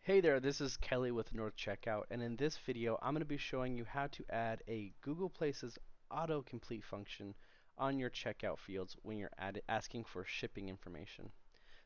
Hey there, this is Kelly with North Checkout, and in this video I'm going to be showing you how to add a Google Places autocomplete function on your checkout fields when you're asking for shipping information.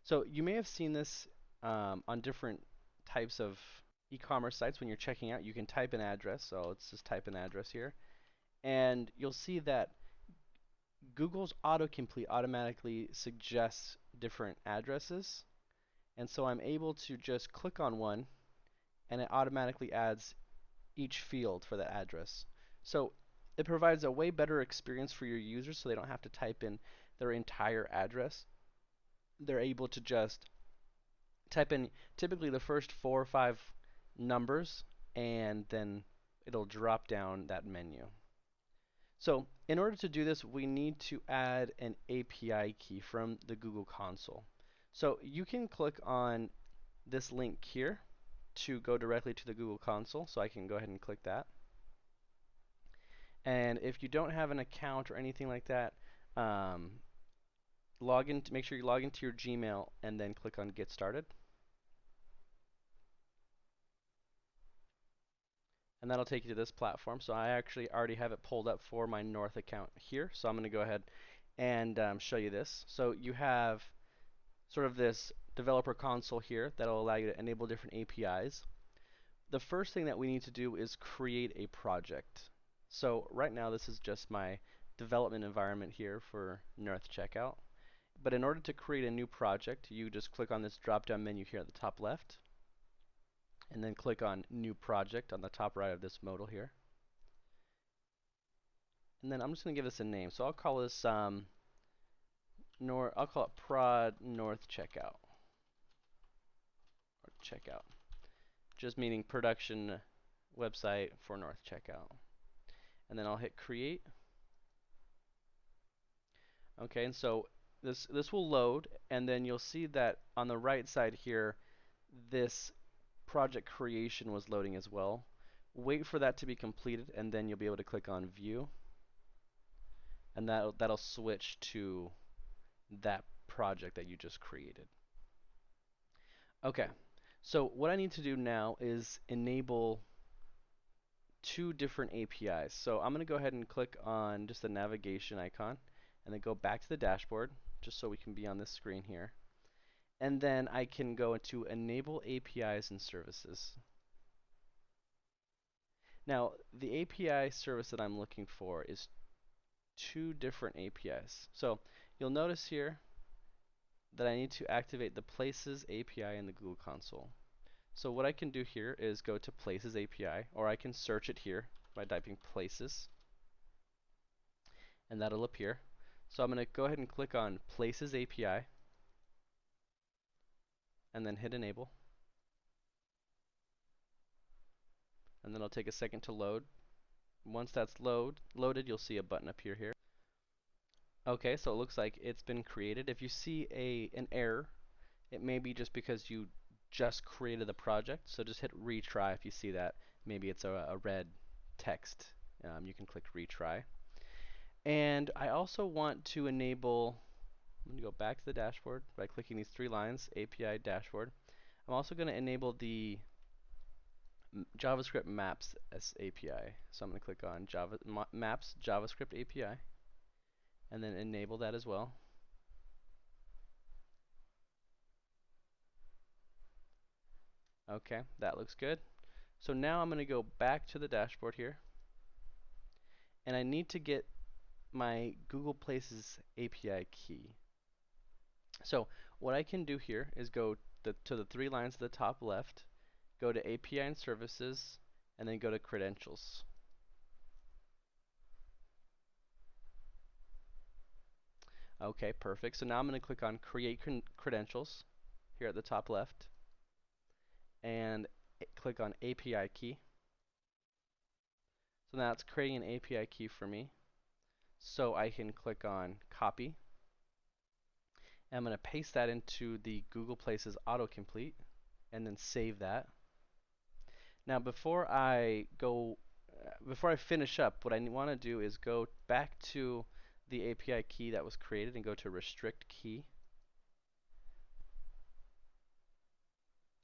So you may have seen this on different types of e-commerce sites. When you're checking out, you can type an address, so let's just type an address here, and you'll see that Google's autocomplete automatically suggests different addresses, and so I'm able to just click on one and it automatically adds each field for that address. So it provides a way better experience for your users so they don't have to type in their entire address. They're able to just type in typically the first 4 or 5 numbers and then it'll drop down that menu. So in order to do this, we need to add an API key from the Google console. So you can click on this link here to go directly to the Google console. So I can go ahead and click that. And if you don't have an account or anything like that, um, make sure you log into your Gmail and then click on Get Started. And that'll take you to this platform. So I actually already have it pulled up for my North account here. So I'm going to go ahead and show you this. So you have sort of this developer console here that'll allow you to enable different APIs. The first thing that we need to do is create a project. So right now this is just my development environment here for North Checkout. But in order to create a new project, you just click on this drop-down menu here at the top left, and then click on New Project on the top right of this modal here. And then I'm just going to give this a name. So I'll call this I'll call it Prod North Checkout or Checkout, just meaning production website for North Checkout. And then I'll hit Create. Okay, and so this will load, and then you'll see that on the right side here, this project creation was loading as well. Wait for that to be completed, and then you'll be able to click on View, and that'll switch to that project that you just created. Okay, so what I need to do now is enable 2 different APIs. So I'm going to go ahead and click on just the navigation icon, and then go back to the dashboard, just so we can be on this screen here. And then I can go into Enable APIs and Services. Now, the API service that I'm looking for is 2 different APIs. So you'll notice here that I need to activate the Places API in the Google console. So what I can do here is go to Places API, or I can search it here by typing Places, and that'll appear. So I'm going to go ahead and click on Places API, and then hit Enable. And then it'll take a second to load. Once that's loaded, you'll see a button appear here. Okay, so it looks like it's been created. If you see an error, it may be just because you just created the project. So just hit retry if you see that. Maybe it's a red text. You can click retry. And I also want to enable, I'm going to go back to the dashboard by clicking these 3 lines, API dashboard. I'm also going to enable the JavaScript Maps as API. So I'm going to click on Maps JavaScript API and then enable that as well. Okay, that looks good. So now I'm going to go back to the dashboard here, and I need to get my Google Places API key. So what I can do here is go to the 3 lines at the top left, go to API and Services, and then go to Credentials. Okay, perfect. So now I'm going to click on Create Credentials here at the top left, and click on API key. So now it's creating an API key for me. So I can click on Copy. And I'm going to paste that into the Google Places autocomplete and then save that. Now before I finish up, what I want to do is go back to the API key that was created and go to Restrict Key.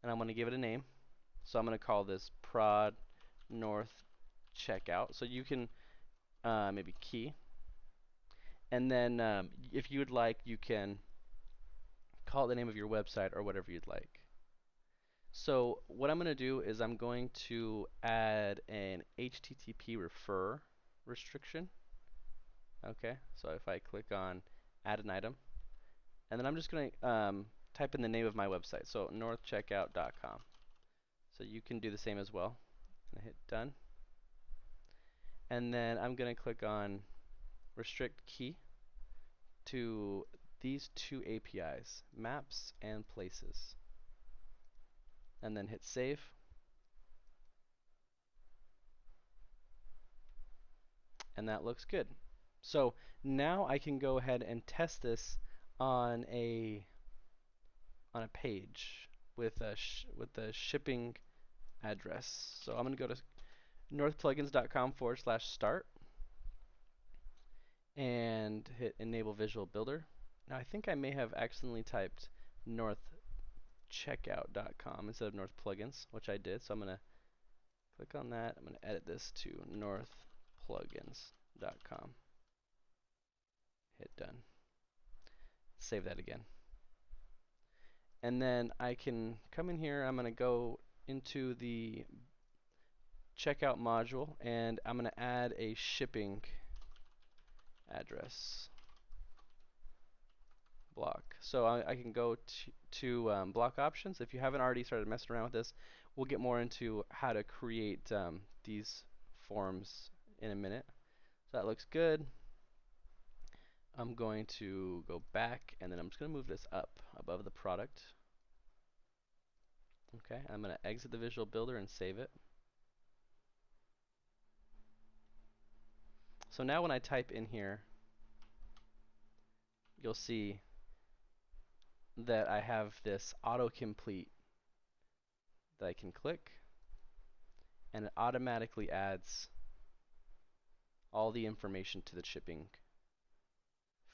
And I'm going to give it a name. So I'm going to call this prod north checkout. So you can maybe key. And then if you would like, you can call it the name of your website or whatever you'd like. So what I'm going to do is I'm going to add an HTTP refer restriction. Okay, so if I click on add an item, and then I'm just going to type in the name of my website, so northcheckout.com. So you can do the same as well. And hit done. And then I'm going to click on restrict key to these two APIs, maps and places. And then hit save. And that looks good. So now I can go ahead and test this on a page with a shipping address. So I'm going to go to northplugins.com/start and hit enable visual builder. Now I think I may have accidentally typed northcheckout.com instead of northplugins, which I did. So I'm going to click on that. I'm going to edit this to northplugins.com. Hit done. Save that again. And then I can come in here. I'm going to go into the checkout module and I'm going to add a shipping address block. So I can go to block options. If you haven't already started messing around with this, we'll get more into how to create these forms in a minute. So that looks good. I'm going to go back and then I'm just going to move this up above the product. Okay, I'm going to exit the visual builder and save it. So now when I type in here, you'll see that I have this autocomplete that I can click, and it automatically adds all the information to the shipping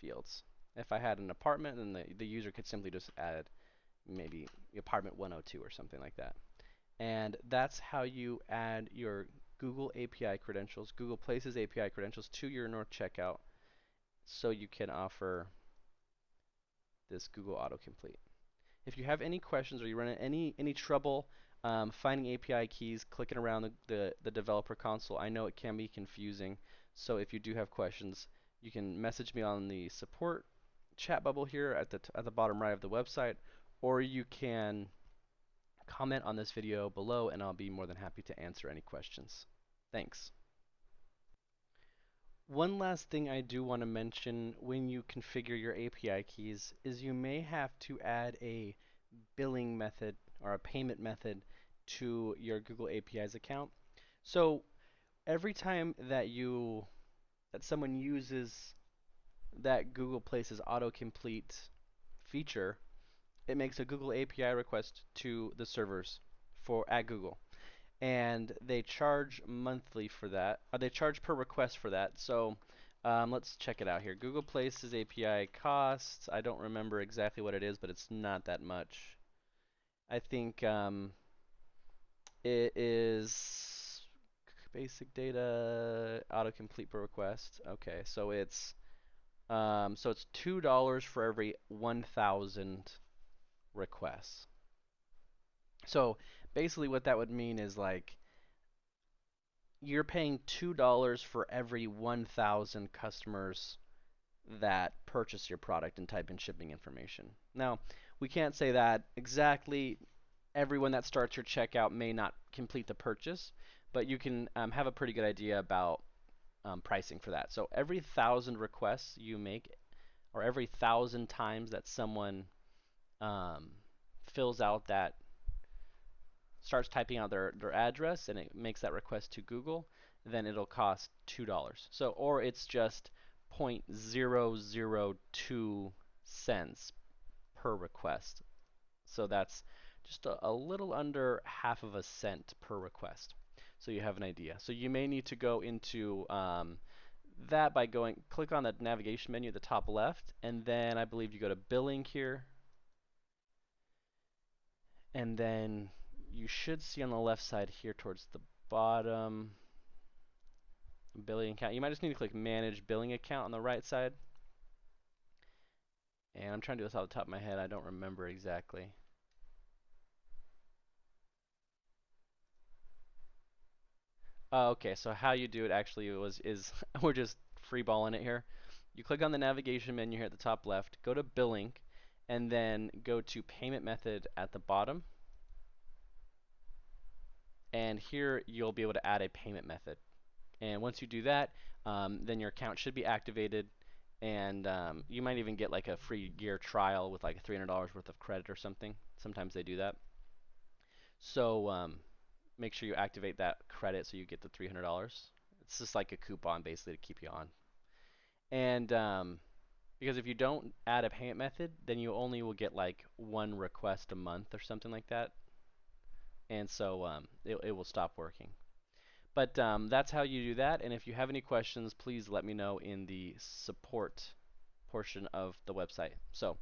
fields. If I had an apartment, then the user could simply just add maybe apartment 102 or something like that. And that's how you add your Google API credentials, Google Places API credentials to your North Checkout so you can offer this Google autocomplete. If you have any questions or you run into any trouble finding API keys, clicking around the developer console, I know it can be confusing. So if you do have questions, you can message me on the support chat bubble here at the bottom right of the website, or you can comment on this video below and I'll be more than happy to answer any questions. Thanks. One last thing I do want to mention when you configure your API keys is you may have to add a billing method or a payment method to your Google APIs account. So every time that someone uses that Google Places autocomplete feature, it makes a Google API request to the servers at Google. And they charge monthly for that. Or they charge per request for that. So let's check it out here. Google Places API costs. I don't remember exactly what it is, but it's not that much. I think it is basic data autocomplete per request. Okay, so it's $2 for every 1,000 requests. So basically, what that would mean is like you're paying $2 for every 1,000 customers that purchase your product and type in shipping information. Now, we can't say that exactly everyone that starts your checkout may not complete the purchase, but you can have a pretty good idea about pricing for that. So every 1,000 requests you make, or every 1,000 times that someone fills out that, starts typing out their address and it makes that request to Google, then it'll cost $2. So, or it's just 0.002 cents per request. So that's just a little under half of a cent per request. So you have an idea. So you may need to go into that by click on that navigation menu at the top left, and then I believe you go to billing here, and then you should see on the left side here towards the bottom, billing account. You might just need to click Manage Billing Account on the right side. And I'm trying to do this off the top of my head. I don't remember exactly. Okay, so how you do it actually is we're just freeballing it here. You click on the navigation menu here at the top left, go to Billing, and then go to Payment Method at the bottom. And here you'll be able to add a payment method. And once you do that, then your account should be activated, and you might even get like a free year trial with like $300 worth of credit or something. Sometimes they do that. So make sure you activate that credit so you get the $300. It's just like a coupon basically to keep you on. And because if you don't add a payment method, then you only will get like one request a month or something like that. And so it will stop working. But that's how you do that. And if you have any questions, please let me know in the support portion of the website. So,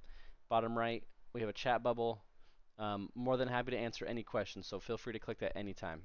bottom right, we have a chat bubble. More than happy to answer any questions, so feel free to click that anytime.